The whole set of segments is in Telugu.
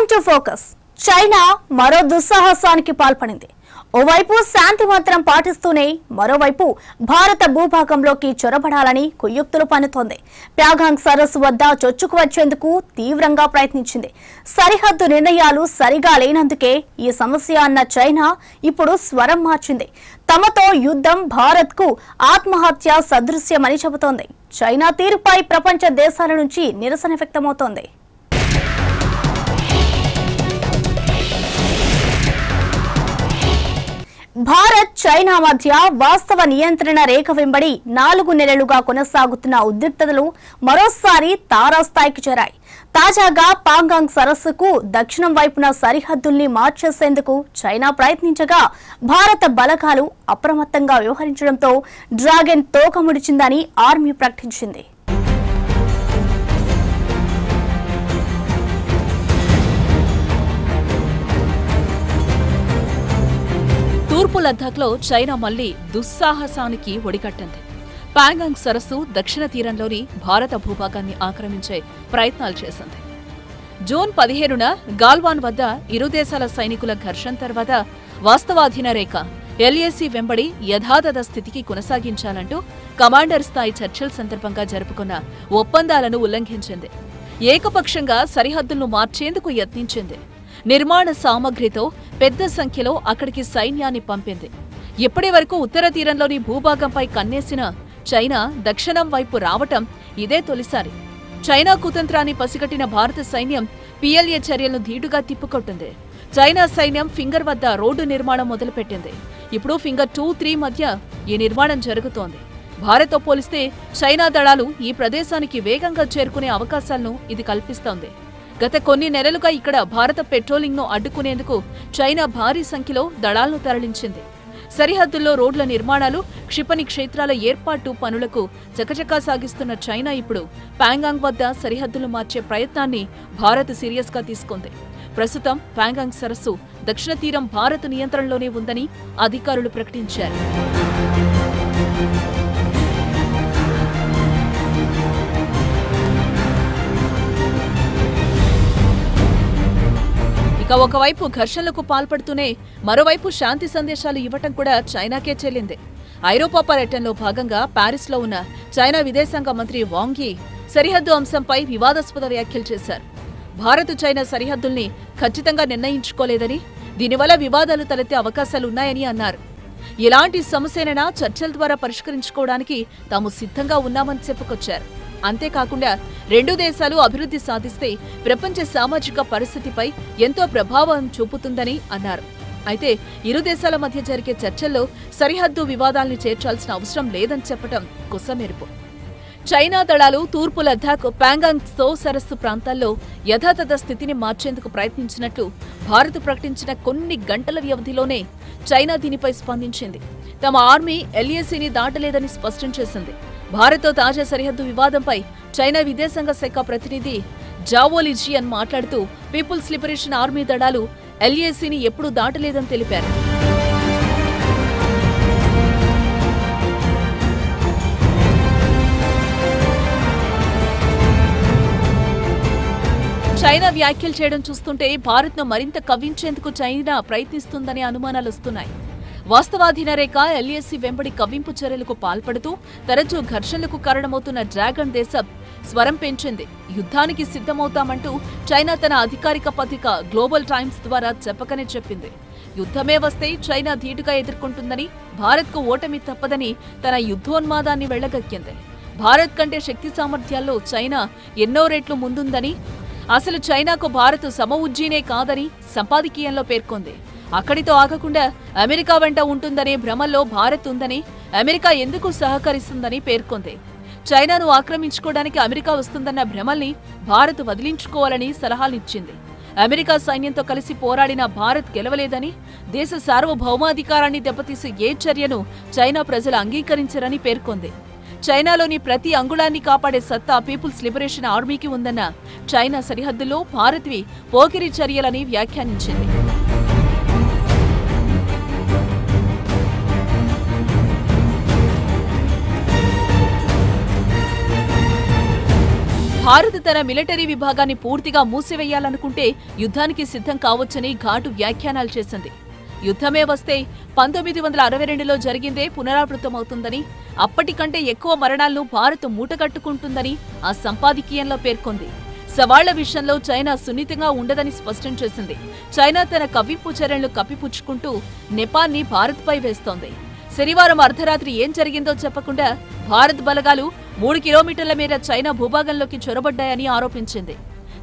Coming to focus. చైనా మరో దుస్సాహసానికి పాల్పడింది. ఓవైపు శాంతి మంత్రం పాటిస్తూనే మరోవైపు భారత భూభాగంలోకి చొరబడాలని కుయుక్తులు పన్నుతోంది. ప్యాగాంగ్ సరస్సు వద్ద చొచ్చుకు వచ్చేందుకు తీవ్రంగా ప్రయత్నించింది. సరిహద్దు నిర్ణయాలు సరిగా లేనందుకే ఈ సమస్య అన్న చైనా ఇప్పుడు స్వరం మార్చింది. తమతో యుద్ధం భారత్కు ఆత్మహత్య సదృశ్యమని చెబుతోంది. చైనా తీరుపై ప్రపంచ దేశాల నుంచి నిరసన వ్యక్తమవుతోంది. భారత్ చైనా మధ్య వాస్తవ నియంత్రణ రేఖ వెంబడి 4 నెలలుగా కొనసాగుతున్న ఉద్రిక్తతలు మరోసారి తారాస్థాయికి చేరాయి. తాజాగా పాంగాంగ్ సరస్సుకు దక్షిణం వైపున సరిహద్దుల్ని మార్చేసేందుకు చైనా ప్రయత్నించగా భారత బలగాలు అప్రమత్తంగా వ్యవహరించడంతో డ్రాగన్ తోక ముడిచిందని ఆర్మీ ప్రకటించింది. తూర్పు లద్దాఖ్లో చైనా మళ్లీ దుస్సాహసానికి ఒడికట్టింది. పాంగాంగ్ సరస్సు దక్షిణ తీరంలోని భారత భూభాగాన్ని ఆక్రమించే ప్రయత్నాలు చేసింది. జూన్ 15న గాల్వాన్ వద్ద ఇరు దేశాల సైనికుల ఘర్షణ తర్వాత వాస్తవాధీన రేఖ LAC వెంబడి యథాతథ స్థితికి కొనసాగించాలంటూ కమాండర్ స్థాయి చర్చల సందర్భంగా జరుపుకున్న ఒప్పందాలను ఉల్లంఘించింది. ఏకపక్షంగా సరిహద్దులను మార్చేందుకు యత్నించింది. నిర్మాణ సామగ్రితో పెద్ద సంఖ్యలో అక్కడికి సైన్యాన్ని పంపింది. ఇప్పటి వరకు ఉత్తర తీరంలోని భూభాగంపై కన్నేసిన చైనా దక్షిణం వైపు రావటం ఇదే తొలిసారి. చైనా కుతంత్రాన్ని పసిగట్టిన భారత సైన్యం PLA చర్యలను ధీటుగా తిప్పుకొట్టింది. చైనా సైన్యం ఫింగర్ వద్ద రోడ్డు నిర్మాణం మొదలుపెట్టింది. ఇప్పుడు ఫింగర్ 2, 3 మధ్య ఈ నిర్మాణం జరుగుతోంది. భారత్తో పోలిస్తే చైనా దళాలు ఈ ప్రదేశానికి వేగంగా చేరుకునే అవకాశాలను ఇది కల్పిస్తోంది. గత కొన్ని నెలలుగా ఇక్కడ భారత పెట్రోలింగ్ను అడ్డుకునేందుకు చైనా భారీ సంఖ్యలో దళాలను తరలించింది. సరిహద్దుల్లో రోడ్ల నిర్మాణాలు, క్షిపణి క్షేత్రాల ఏర్పాటు పనులకు చకచకా సాగిస్తున్న చైనా ఇప్పుడు పాంగాంగ్ వద్ద సరిహద్దులు మార్చే ప్రయత్నాన్ని భారత్ సీరియస్గా తీసుకుంది. ప్రస్తుతం పాంగాంగ్ సరస్సు దక్షిణ తీరం భారత్ నియంత్రణలోనే ఉందని అధికారులు ప్రకటించారు. ఒకవైపు ఘర్షణలకు పాల్పడుతూనే మరోవైపు శాంతి సందేశాలు ఇవ్వటం కూడా చైనాకే చెల్లింది. ఐరోపా పర్యటనలో భాగంగా ప్యారిస్లో ఉన్న చైనా విదేశాంగ మంత్రి వాంగ్ యీ సరిహద్దు అంశంపై వివాదాస్పద వ్యాఖ్యలు చేశారు. భారత్ చైనా సరిహద్దుల్ని ఖచ్చితంగా నిర్ణయించుకోలేదని, దీనివల్ల వివాదాలు తలెత్తే అవకాశాలున్నాయని అన్నారు. ఎలాంటి సమస్యనైనా చర్చల ద్వారా పరిష్కరించుకోవడానికి తాము సిద్ధంగా ఉన్నామని చెప్పుకొచ్చారు. అంతేకాకుండా రెండు దేశాలు అభివృద్ధి సాధిస్తే ప్రపంచ సామాజిక పరిస్థితిపై ఎంతో ప్రభావం చూపుతుందని అన్నారు. అయితే ఇరు దేశాల మధ్య జరిగే చర్చల్లో సరిహద్దు వివాదాల్ని చేర్చాల్సిన అవసరం లేదని చెప్పడం కొసమెరుపు. చైనా దళాలు తూర్పు లద్దాఖ్ పాంగాంగ్ త్సో సరస్సు ప్రాంతాల్లో యథాతథ స్థితిని మార్చేందుకు ప్రయత్నించినట్లు భారత్ ప్రకటించిన కొన్ని గంటల వ్యవధిలోనే చైనా దీనిపై స్పందించింది. తమ ఆర్మీ LACని దాటలేదని స్పష్టం చేసింది. భారత్తో తాజా సరిహద్దు వివాదంపై చైనా విదేశాంగ శాఖ ప్రతినిధి జావో లిజియన్ మాట్లాడుతూ పీపుల్స్ లిబరేషన్ ఆర్మీ దళాలు LACని ఎప్పుడూ దాటలేదని తెలిపారు. చైనా వ్యాఖ్యలు చేయడం చూస్తుంటే భారత్ను మరింత కవ్వించేందుకు చైనా ప్రయత్నిస్తుందనే అనుమానాలు వస్తున్నాయి. వాస్తవాధీన రేఖ LAC వెంబడి కవ్వింపు చర్యలకు పాల్పడుతూ తరచూ ఘర్షణలకు కారణమవుతున్న డ్రాగన్ దేశం స్వరం పెంచింది. యుద్ధానికి సిద్ధమవుతామంటూ చైనా తన అధికారిక పత్రిక గ్లోబల్ టైమ్స్ ద్వారా చెప్పకనే చెప్పింది. యుద్ధమే వస్తే చైనా ధీటుగా ఎదుర్కొంటుందని, భారత్కు ఓటమి తప్పదని తన యుద్ధోన్మాదాన్ని వెళ్లగక్కింది. భారత్ కంటే శక్తి సామర్థ్యాల్లో చైనా ఎన్నో రెట్లు ముందుందని, అసలు చైనాకు భారత్ సమఉజ్జీనే కాదని సంపాదకీయంలో పేర్కొంది. అక్కడితో ఆగకుండా అమెరికా వెంట ఉంటుందనే భ్రమల్లో భారత్ ఉందని, అమెరికా ఎందుకు సహకరిస్తుందని పేర్కొంది. చైనాను ఆక్రమించుకోవడానికి అమెరికా వస్తుందన్న భ్రమల్ని భారత్ వదిలించుకోవాలని సలహాలిచ్చింది. అమెరికా సైన్యంతో కలిసి పోరాడిన భారత్ గెలవలేదని, దేశ సార్వభౌమాధికారాన్ని దెబ్బతీసే ఏ చర్యను చైనా ప్రజలు అంగీకరించరని పేర్కొంది. చైనాలోని ప్రతి అంగుళాన్ని కాపాడే సత్తా పీపుల్స్ లిబరేషన్ ఆర్మీకి ఉందన్న చైనా సరిహద్దుల్లో భారత్వి పోకిరి చర్యలని వ్యాఖ్యానించింది. భారత్ తన మిలిటరీ విభాగాన్ని పూర్తిగా మూసివేయాలనుకుంటే యుద్ధానికి సిద్ధం కావచ్చని ఘాటు వ్యాఖ్యానాలు చేసింది. యుద్ధమే వస్తే 1962లో జరిగిందే పునరావృతమవుతుందని, అప్పటికంటే ఎక్కువ మరణాలను భారత్ మూటగట్టుకుంటుందని ఆ సంపాదకీయంలో పేర్కొంది. సవాళ్ల విషయంలో చైనా సున్నితంగా ఉండదని స్పష్టం చేసింది. చైనా తన కవ్వింపు చర్యలను కప్పిపుచ్చుకుంటూ నెపాన్ని భారత్పై వేస్తోంది. శనివారం అర్ధరాత్రి ఏం జరిగిందో చెప్పకుండా భారత్ బలగాలు 3 కిలోమీటర్ల మేర చైనా భూభాగంలోకి చొరబడ్డాయని ఆరోపించింది.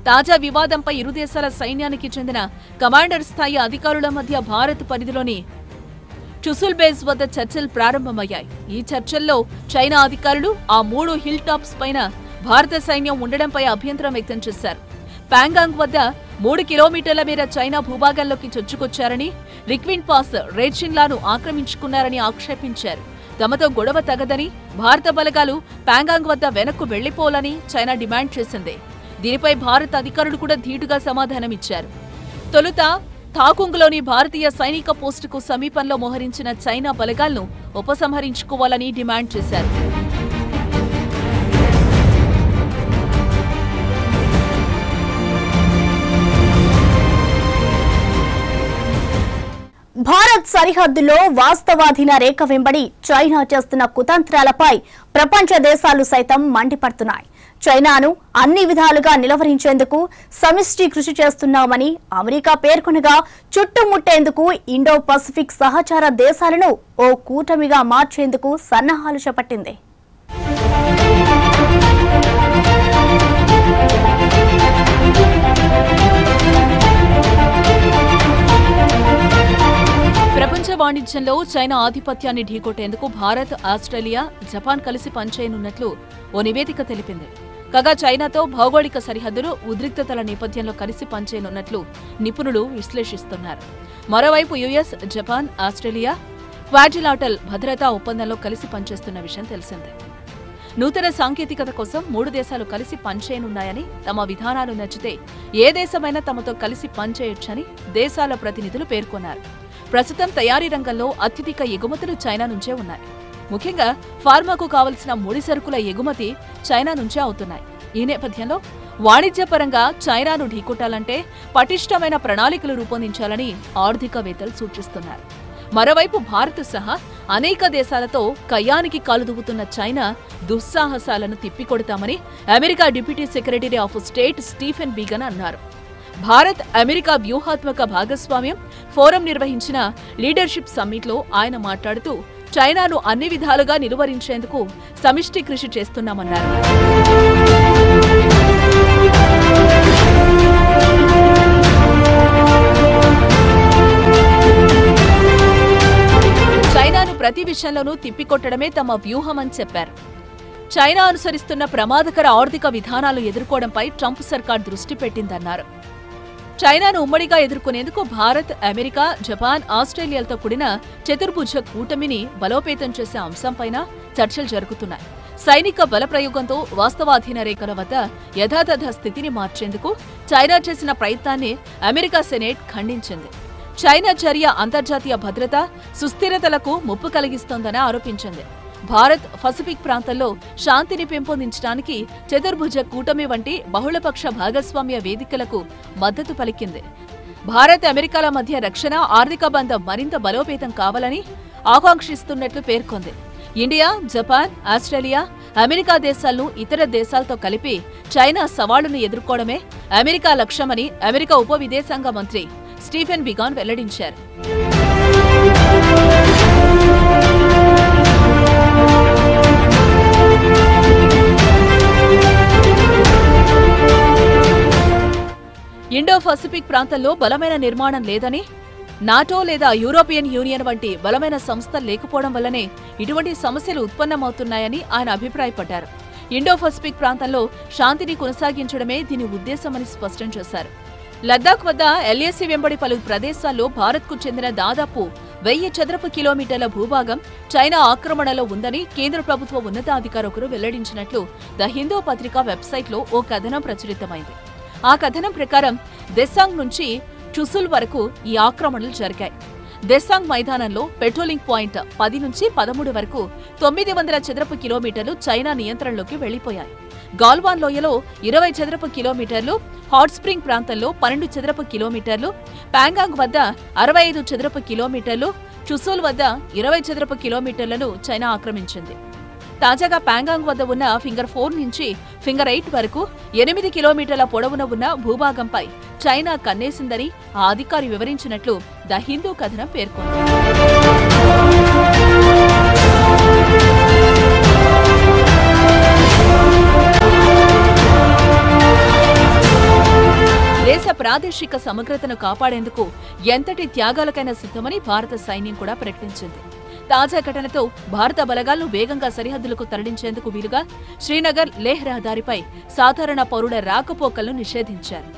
తాజా వివాదంపై ఇరు దేశాల సైన్యానికి చెందిన కమాండర్ స్థాయి అధికారుల మధ్య భారత్ పరిధిలోని చుసుల్ బేస్ వద్ద చర్చలు ప్రారంభమయ్యాయి. ఈ చర్చల్లో చైనా అధికారులు ఆ 3 హిల్ టాప్స్ పైన భారత సైన్యం ఉండడంపై అభ్యంతరం వ్యక్తం చేశారు. ప్యాంగాంగ్ వద్ద 3 కిలోమీటర్ల మేర చైనా భూభాగంలోకి చొచ్చుకొచ్చారని, రిక్విన్ పాస్ రేడ్షిన్లాను ఆక్రమించుకున్నారని ఆక్షేపించారు. తమతో గొడవ తగదని, భారత బలగాలు ప్యాంగాంగ్ వద్ద వెనక్కు వెళ్లిపోవాలని చైనా డిమాండ్ చేసింది. దీనిపై భారత అధికారులు కూడా ధీటుగా సమాధానమిచ్చారు. తొలుత థాకుంగ్లోని భారతీయ సైనిక పోస్టుకు సమీపంలో మోహరించిన చైనా బలగాలను ఉపసంహరించుకోవాలని డిమాండ్ చేశారు. భారత్ సరిహద్దులో వాస్తవాధీన రేఖ వెంబడి చైనా చేస్తున్న కుతంత్రాలపై ప్రపంచ దేశాలు సైతం మండిపడుతున్నాయి. చైనాను అన్ని విధాలుగా నిలవరించేందుకు సమిష్టి కృషి చేస్తున్నామని అమెరికా పేర్కొనగా, చుట్టుముట్టేందుకు ఇండో పసిఫిక్ సహచార దేశాలను ఓ కూటమిగా మార్చేందుకు సన్నాహాలు చేపట్టింది. ప్రపంచ వాణిజ్యంలో చైనా ఆధిపత్యాన్ని ఢీకొట్టేందుకు భారత్, ఆస్ట్రేలియా, జపాన్ కలిసి పనిచేయనున్నట్లు ఓ నివేదిక తెలిపింది. కాగా చైనాతో భౌగోళిక సరిహద్దులు, ఉద్రిక్తతల నేపథ్యంలో కలిసి పనిచేయనున్నట్లు నిపుణులు విశ్లేషిస్తున్నారు. మరోవైపు యుఎస్, జపాన్, ఆస్ట్రేలియా క్వాడ్రిలాటరల్ భద్రతా ఒప్పందంలో కలిసి పనిచేస్తున్న విషయం తెలిసిందే. నూతన సాంకేతికత కోసం 3 దేశాలు కలిసి పనిచేయనున్నాయని, తమ విధానాలు నచ్చితే ఏ దేశమైనా తమతో కలిసి పనిచేయొచ్చని దేశాల ప్రతినిధులు పేర్కొన్నారు. ప్రస్తుతం తయారీ రంగంలో అత్యధిక ఎగుమతులు చైనా నుంచే ఉన్నాయి. ముఖ్యంగా ఫార్మాకు కావలసిన ముడి సరుకుల ఎగుమతి చైనా నుంచే అవుతున్నాయి. ఈ నేపథ్యంలో వాణిజ్యపరంగా చైనాను ఢీకొట్టాలంటే పటిష్టమైన ప్రణాళికలు రూపొందించాలని ఆర్థికవేత్తలు సూచిస్తున్నారు. మరోవైపు భారత్ సహా అనేక దేశాలతో కయ్యానికి కాలుదువ్వుతున్న చైనా దుస్సాహసాలను తిప్పికొడతామని America deputy secretary of state Stephen Biegun అన్నారు. భారత్, అమెరికా వ్యూహాత్మక భాగస్వామ్యం ఫోరం నిర్వహించిన లీడర్షిప్ సమ్మిట్లో ఆయన మాట్లాడుతూ, చైనాను అన్ని విధాలుగా నిలువరించేందుకు సమిష్టి కృషి చేస్తున్నామన్నారు. చైనాను ప్రతి విషయంలోనూ తిప్పికొట్టడమే తమ వ్యూహమని చెప్పారు. చైనా అనుసరిస్తున్న ప్రమాదకర ఆర్థిక విధానాలు ఎదుర్కోవడంపై ట్రంప్ సర్కార్ దృష్టి పెట్టిందన్నారు. చైనాను ఉమ్మడిగా ఎదుర్కొనేందుకు భారత్, అమెరికా, జపాన్, ఆస్ట్రేలియాలతో కూడిన చతుర్భుజ కూటమిని బలోపేతం చేసే అంశంపైన చర్చలు జరుగుతున్నాయి. సైనిక బల ప్రయోగంతో వాస్తవాధీన రేఖల వద్ద యథాతథ స్థితిని మార్చేందుకు చైనా చేసిన ప్రయత్నాన్ని అమెరికా సెనేట్ ఖండించింది. చైనా చర్య అంతర్జాతీయ భద్రత, సుస్థిరతలకు ముప్పు కలిగిస్తోందని ఆరోపించింది. భారత్, పసిఫిక్ ప్రాంతంలో శాంతిని పెంపొందించడానికి చతుర్భుజ కూటమి వంటి బహుళపక్ష భాగస్వామ్య వేదికలకు మద్దతు పలికింది. భారత్, అమెరికాల మధ్య రక్షణ, ఆర్థిక బంధం మరింత బలోపేతం కావాలని ఆకాంక్షిస్తున్నట్లు పేర్కొంది. ఇండియా, జపాన్, ఆస్ట్రేలియా, అమెరికా దేశాలను ఇతర దేశాలతో కలిపి చైనా సవాళ్లను ఎదుర్కోవడమే అమెరికా లక్ష్యమని అమెరికా ఉప విదేశాంగ మంత్రి స్టీఫెన్ బిగాన్ వెల్లడించారు. ఇండో పసిఫిక్ ప్రాంతంలో బలమైన నిర్మాణం లేదని, నాటో లేదా యూరోపియన్ యూనియన్ వంటి బలమైన సంస్థలు లేకపోవడం వల్లనే ఇటువంటి సమస్యలు ఉత్పన్నమవుతున్నాయని ఆయన అభిప్రాయపడ్డారు. ఇండో పసిఫిక్ ప్రాంతంలో శాంతిని కొనసాగించడమే దీని ఉద్దేశమని స్పష్టం చేశారు. లద్దాఖ్ వద్ద ఎల్ఏసీ వెంబడి పలు ప్రదేశాల్లో భారత్కు చెందిన దాదాపు 1000 చదరపు కిలోమీటర్ల భూభాగం చైనా ఆక్రమణలో ఉందని కేంద్ర ప్రభుత్వ ఉన్నతాధికారి ఒకరు వెల్లడించినట్లు ద హిందూ పత్రిక వెబ్సైట్లో ఓ కథనం ప్రచురితమైంది. ఆ కథనం ప్రకారం దెసాంగ్ నుంచి చుసుల్ వరకు ఈ ఆక్రమణలు జరిగాయి. దెసాంగ్ మైదానంలో పెట్రోలింగ్ పాయింట్ 10 నుంచి 13 వరకు 900 చదరపు కిలోమీటర్లు చైనా నియంత్రణలోకి వెళ్లిపోయాయి. గాల్వాన్ లోయలో 20 చదరపు కిలోమీటర్లు, హాట్ స్ప్రింగ్ ప్రాంతంలో 12 చదరపు కిలోమీటర్లు, పాంగాంగ్ వద్ద 65 చదరపు కిలోమీటర్లు, చుసూల్ వద్ద 20 చదరపు కిలోమీటర్లను చైనా ఆక్రమించింది. తాజాగా పాంగాంగ్ వద్ద ఉన్న ఫింగర్ 4 నుంచి ఫింగర్ 8 వరకు 8 కిలోమీటర్ల పొడవున ఉన్న భూభాగంపై చైనా కన్నేసిందని ఆ అధికారి వివరించినట్లు ద హిందూ కథనం పేర్కొంది. దేశ ప్రాదేశిక సమగ్రతను కాపాడేందుకు ఎంతటి త్యాగాలకైనా సిద్ధమని భారత సైన్యం కూడా ప్రకటించింది. తాజా ఘటనతో భారత బలగాలను వేగంగా సరిహద్దులకు తరలించేందుకు వీలుగా శ్రీనగర్ లేహ్ రహదారిపై సాధారణ పౌరుల రాకపోకలను నిషేధించారు.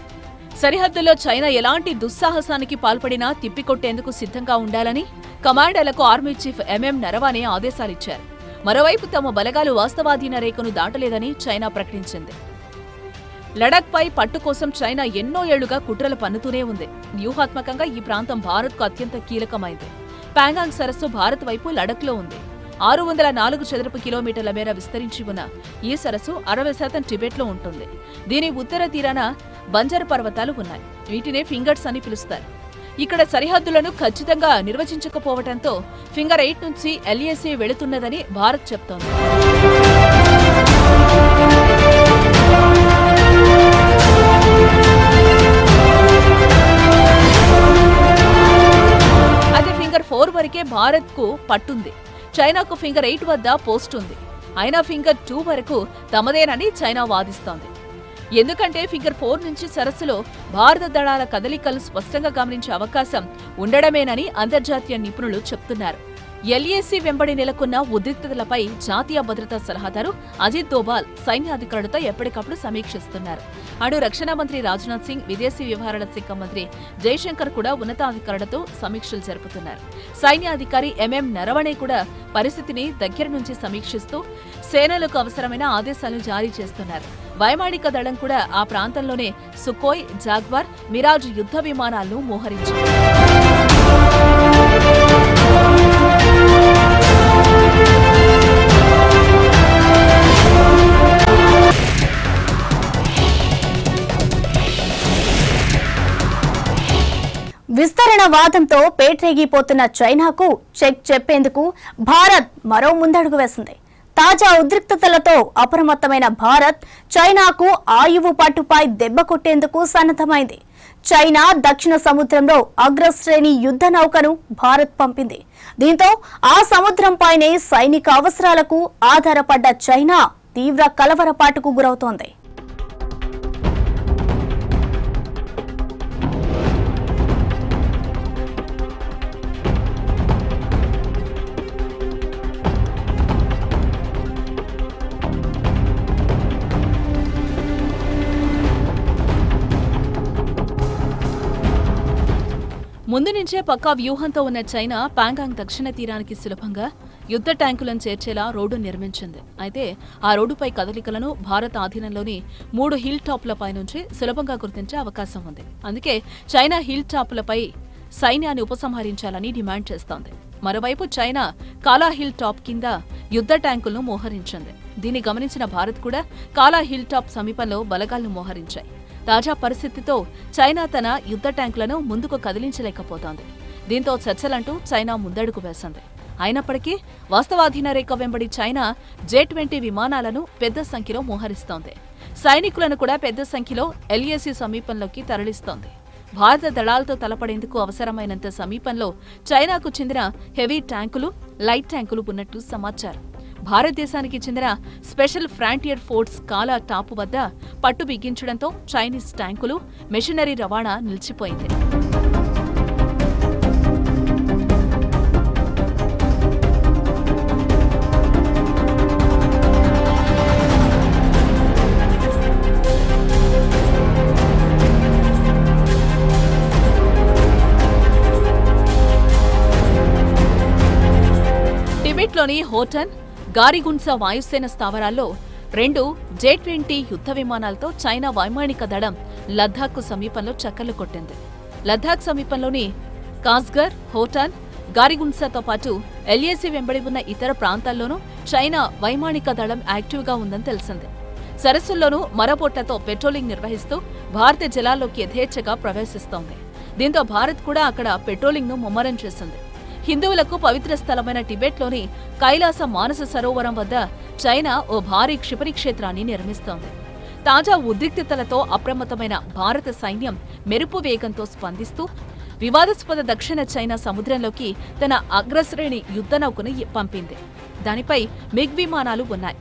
సరిహద్దుల్లో చైనా ఎలాంటి దుస్సాహసానికి పాల్పడినా తిప్పికొట్టేందుకు సిద్ధంగా ఉండాలని కమాండర్లకు ఆర్మీ చీఫ్ ఎంఎం నరవానే ఆదేశాలిచ్చారు. మరోవైపు తమ బలగాలు వాస్తవాధీన రేఖను దాటలేదని చైనా ప్రకటించింది. లడాఖ్పై పట్టు కోసం చైనా ఎన్నో ఏళ్లుగా కుట్రలు పన్నుతూనే ఉంది. వ్యూహాత్మకంగా ఈ ప్రాంతం భారత్కు అత్యంత కీలకమైంది. పాంగాంగ్ సరస్సు భారత్ వైపు లడఖ్లో ఉంది. 604 చదరపు కిలోమీటర్ల మేర విస్తరించి ఉన్న ఈ సరస్సు 60% టిబెట్లో ఉంటుంది. దీని ఉత్తర తీరాన బంజర్ పర్వతాలు ఉన్నాయి. వీటినే ఫింగర్స్ అని పిలుస్తారు. ఇక్కడ సరిహద్దులను ఖచ్చితంగా నిర్వచించకపోవడంతో ఫింగర్ 8 నుంచి LAC వెళుతున్నదని భారత్ చెప్తోంది. అదే ఫింగర్ 4 వరకే భారత్ కు పట్టుంది. చైనాకు ఫింగర్ 8 వద్ద పోస్ట్ ఉంది. అయినా ఫింగర్ 2 వరకు తమదేనని చైనా వాదిస్తోంది. ఎందుకంటే ఫింగర్ 4 నుంచి సరస్సులో భారత దళాల కదలికలు స్పష్టంగా గమనించే అవకాశం ఉండడమేనని అంతర్జాతీయ నిపుణులు చెప్తున్నారు. LAC వెంబడి నెలకొన్న ఉద్రిక్తతలపై జాతీయ భద్రతా సలహాదారు అజిత్ దోబాల్ సైన్యాధికారులతో ఎప్పటికప్పుడు సమీక్షిస్తున్నారు. అటు రక్షణ మంత్రి రాజ్నాథ్ సింగ్, విదేశీ వ్యవహారాల శాఖ మంత్రి జైశంకర్ కూడా ఉన్నతాధికారులతో సమీక్షలు జరుపుతున్నారు. సైన్యాధికారి ఎంఎం నరవణే కూడా పరిస్థితిని దగ్గర నుంచి సమీక్షిస్తూ సేనలకు అవసరమైన ఆదేశాలు జారీ చేస్తున్నారు. వైమానిక దళం కూడా ఆ ప్రాంతంలోనే సుకోయ్, జాగ్వార్, మిరాజ్ యుద్ధ విమానాలను మోహరించింది. విస్తరణ వాదంతో పేట్రేగిపోతున్న చైనాకు చెక్ చెప్పేందుకు భారత్ మరో ముందడుగు వేసింది. తాజా ఉద్రిక్తతలతో అప్రమత్తమైన భారత్ చైనాకు ఆయువు పట్టుపై దెబ్బ కొట్టేందుకు సన్నద్ధమైంది. చైనా దక్షిణ సముద్రంలో అగ్రశ్రేణి యుద్ధ నౌకను భారత్ పంపింది. దీంతో ఆ సముద్రంపైనే సైనిక అవసరాలకు ఆధారపడ్డ చైనా తీవ్ర కలవరపాటుకు గురవుతోంది. ముందు నుంచే పక్కా వ్యూహంతో ఉన్న చైనా పాంగాంగ్ దక్షిణ తీరానికి సులభంగా యుద్ధ ట్యాంకులను చేర్చేలా రోడ్డు నిర్మించింది. అయితే ఆ రోడ్డుపై కదలికలను భారత్ ఆధీనంలోని 3 హిల్ టాప్లపై నుంచి సులభంగా గుర్తించే అవకాశం ఉంది. అందుకే చైనా హిల్ టాప్లపై సైన్యాన్ని ఉపసంహరించాలని డిమాండ్ చేస్తోంది. మరోవైపు చైనా కాలా హిల్ టాప్ కింద యుద్ధ ట్యాంకులను మోహరించింది. దీన్ని గమనించిన భారత్ కూడా కాలా హిల్ టాప్ సమీపంలో బలగాలను మోహరించాయి. తాజా పరిస్థితితో చైనా తన యుద్ధ ట్యాంకులను ముందుకు కదిలించలేకపోతోంది. దీంతో చర్చలంటూ చైనా ముందడుగు వేసింది. అయినప్పటికీ వాస్తవాధీన రేఖ వెంబడి చైనా J-20 విమానాలను పెద్ద సంఖ్యలో మోహరిస్తోంది. సైనికులను కూడా పెద్ద సంఖ్యలో LAC సమీపంలోకి తరలిస్తోంది. భారత దళాలతో తలపడేందుకు అవసరమైనంత సమీపంలో చైనాకు చెందిన హెవీ ట్యాంకులు, లైట్ ట్యాంకులు ఉన్నట్లు సమాచారం. భారతదేశానికి చెందిన స్పెషల్ ఫ్రాంటియర్ ఫోర్స్ కాలా టాపు వద్ద పట్టు బిగించడంతో చైనీస్ ట్యాంకులు, మెషినరీ రవాణా నిలిచిపోయింది. టిబెట్లోని హోటన్, గారిగున్సా వాయుసేన స్థావరాల్లో 2 J-20 యుద్ధ విమానాలతో చైనా వైమానిక దళం లద్దాఖ్కు సమీపంలో చక్కర్లు కొట్టింది. లద్దాఖ్ సమీపంలోని కాస్గర్, హోటాన్, గారిగున్సాతో పాటు LAC వెంబడి ఉన్న ఇతర ప్రాంతాల్లోనూ చైనా వైమానిక దళం యాక్టివ్గా ఉందని తెలిసింది. సరస్సుల్లోనూ మరబొట్లతో పెట్రోలింగ్ నిర్వహిస్తూ భారత జలాల్లోకి యథేచ్ఛగా ప్రవేశిస్తోంది. దీంతో భారత్ కూడా అక్కడ పెట్రోలింగ్ ను ముమ్మరం చేసింది. హిందువులకు పవిత్ర స్థలమైన టిబెట్లోని కైలాస మానస సరోవరం వద్ద చైనా ఓ భారీ క్షిపణి క్షేత్రాన్ని నిర్మిస్తోంది. తాజా ఉద్రిక్తతలతో అప్రమత్తమైన భారత సైన్యం మెరుపు వేగంతో స్పందిస్తూ వివాదాస్పద దక్షిణ చైనా సముద్రంలోకి తన అగ్రశ్రేణి యుద్ధ నౌకను పంపింది. దానిపై మిగ్ విమానాలు ఉన్నాయి.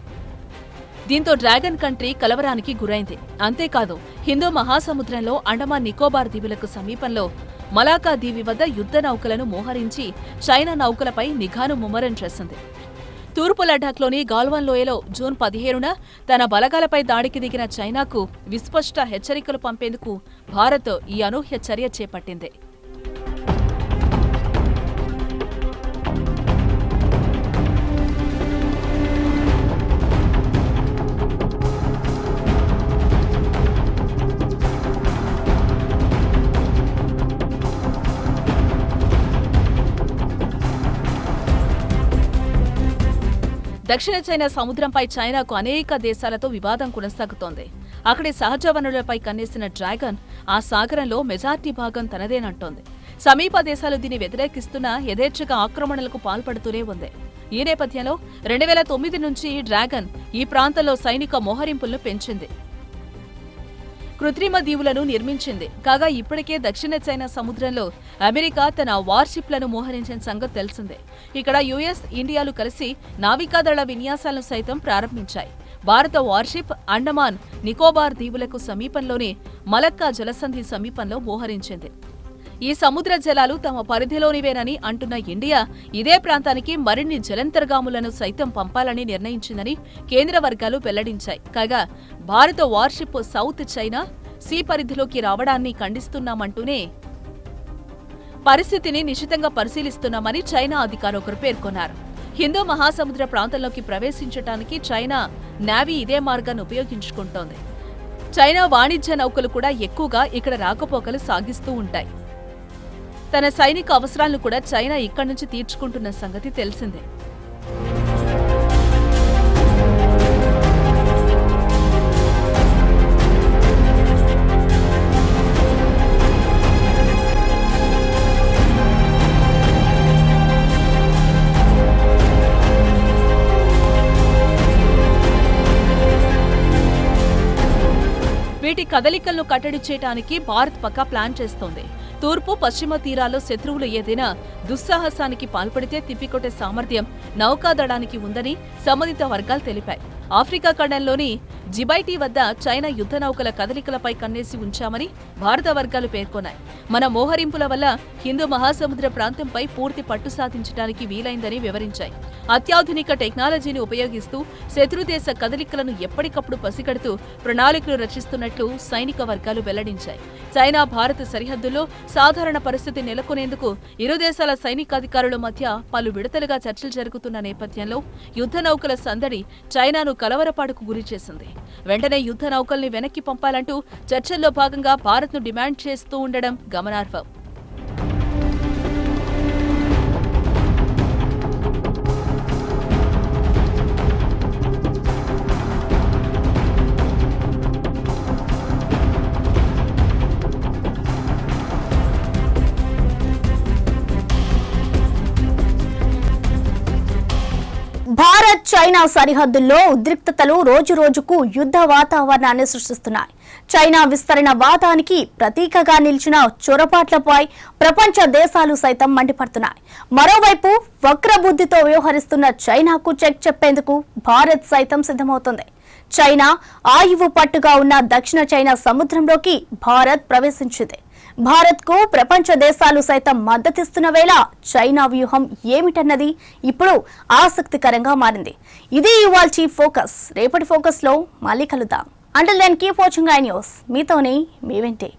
దీంతో డ్రాగన్ కంట్రీ కలవరానికి గురైంది. అంతేకాదు, హిందూ మహాసముద్రంలో అండమాన్ నికోబార్ దీవులకు సమీపంలో మలాకా దీవి వద్ద యుద్ధ నౌకలను మోహరించి చైనా నౌకలపై నిఘాను ముమ్మరం చేసింది. తూర్పు లడాఖ్లోని గాల్వాన్ లోయలో జూన్ 17న తన బలగాలపై దాడికి దిగిన చైనాకు విస్పష్ట హెచ్చరికలు పంపేందుకు భారత్ ఈ అనూహ్య చర్య చేపట్టింది. దక్షిణ చైనా సముద్రంపై చైనాకు అనేక దేశాలతో వివాదం కొనసాగుతోంది. అక్కడి సహజ వనరులపై కన్నేసిన డ్రాగన్ ఆ సాగరంలో మెజార్టీ భాగం తనదేనంటోంది. సమీప దేశాలు దీన్ని వ్యతిరేకిస్తున్నా యథేచ్ఛగా ఆక్రమణలకు పాల్పడుతూనే ఉంది. ఈ నేపథ్యంలో 2009 నుంచి డ్రాగన్ ఈ ప్రాంతంలో సైనిక మోహరింపులను పెంచింది, కృత్రిమ దీవులను నిర్మించింది. కాగా ఇప్పటికే దక్షిణ చైనా సముద్రంలో అమెరికా తన వార్షిప్లను మోహరించిన సంగతి తెలిసిందే. ఇక్కడ యుఎస్, ఇండియాలు కలిసి నావికాదళ విన్యాసాలను సైతం ప్రారంభించాయి. భారత వార్షిప్ అండమాన్ నికోబార్ దీవులకు సమీపంలోని మలక్కా జలసంధి సమీపంలో మోహరించింది. ఈ సముద్ర జలాలు తమ పరిధిలోనివేనని అంటున్న ఇండియా ఇదే ప్రాంతానికి మరిన్ని జలంతర్గాములను సైతం పంపాలని నిర్ణయించిందని కేంద్ర వర్గాలు వెల్లడించాయి. కాగా భారత వార్షిప్ సౌత్ చైనా సీ పరిధిలోకి రావడాన్ని ఖండిస్తున్నామంటూనే పరిస్థితిని నిశితంగా పరిశీలిస్తున్నామని చైనా అధికారి ఒకరు పేర్కొన్నారు. హిందూ మహాసముద్ర ప్రాంతంలోకి ప్రవేశించడానికి చైనా నేవీ ఇదే మార్గాన్ని ఉపయోగించుకుంటోంది. చైనా వాణిజ్య నౌకలు కూడా ఎక్కువగా ఇక్కడ రాకపోకలు సాగిస్తూ ఉంటాయి. తన సైనిక అవసరాలను కూడా చైనా ఇక్కడి నుంచి తీర్చుకుంటున్న సంగతి తెలిసిందే. వీటి కదలికలను కట్టడి చేయడానికి భారత్ పక్కా ప్లాన్ చేస్తోంది. తూర్పు, పశ్చిమ తీరాల్లో శత్రువులు ఏదైనా దుస్సాహసానికి పాల్పడితే తిప్పికొట్టే సామర్థ్యం నౌకాదళానికి ఉందని సంబంధిత వర్గాలు తెలిపాయి. ఆఫ్రికా ఖండంలోని జిబైటీ వద్ద చైనా యుద్ధ నౌకల కదలికలపై కన్నేసి ఉంచామని భారత వర్గాలు పేర్కొన్నాయి. మన మోహరింపుల వల్ల హిందూ మహాసముద్ర ప్రాంతంపై పూర్తి పట్టు సాధించడానికి వీలైందని వివరించాయి. అత్యాధునిక టెక్నాలజీని ఉపయోగిస్తూ శత్రుదేశ కదలికలను ఎప్పటికప్పుడు పసిగడుతూ ప్రణాళికలు రచిస్తున్నట్లు సైనిక వర్గాలు వెల్లడించాయి. చైనా భారత సరిహద్దుల్లో సాధారణ పరిస్థితి నెలకొనేందుకు ఇరు దేశాల సైనికాధికారుల మధ్య పలు విడతలుగా చర్చలు జరుగుతున్న నేపథ్యంలో యుద్ధ నౌకల సందడి చైనాను కలవరపాటుకు గురిచేసింది. వెంటనే యుద్ధ నౌకల్ని వెనక్కి పంపాలంటూ చర్చల్లో భాగంగా భారత్ను డిమాండ్ చేస్తూ ఉండడం గమనార్హం. భారత్ చైనా సరిహద్దుల్లో ఉద్రిక్తతలు రోజురోజుకు యుద్ధ వాతావరణాన్ని సృష్టిస్తున్నాయి. చైనా విస్తరణ వాదానికి ప్రతీకగా నిలిచిన చొరబాట్లపై ప్రపంచ దేశాలు సైతం మండిపడుతున్నాయి. మరోవైపు వక్రబుద్ధితో వ్యవహరిస్తున్న చైనాకు చెక్ చెప్పేందుకు భారత్ సైతం సిద్ధమవుతోంది. చైనా ఆయువు పట్టుగా ఉన్న దక్షిణ చైనా సముద్రంలోకి భారత్ ప్రవేశించింది. భారత్ కు ప్రపంచ దేశాలు సైతం మద్దతిస్తున్న వేళ చైనా వ్యూహం ఏమిటన్నది ఇప్పుడు ఆసక్తికరంగా మారింది. ఇది ఇవాల్టి ఫోకస్. రేపటి ఫోకస్ లో మళ్ళీ కలుద్దాం. Until then keep watching I News. మీతోనే మీ వెంటే.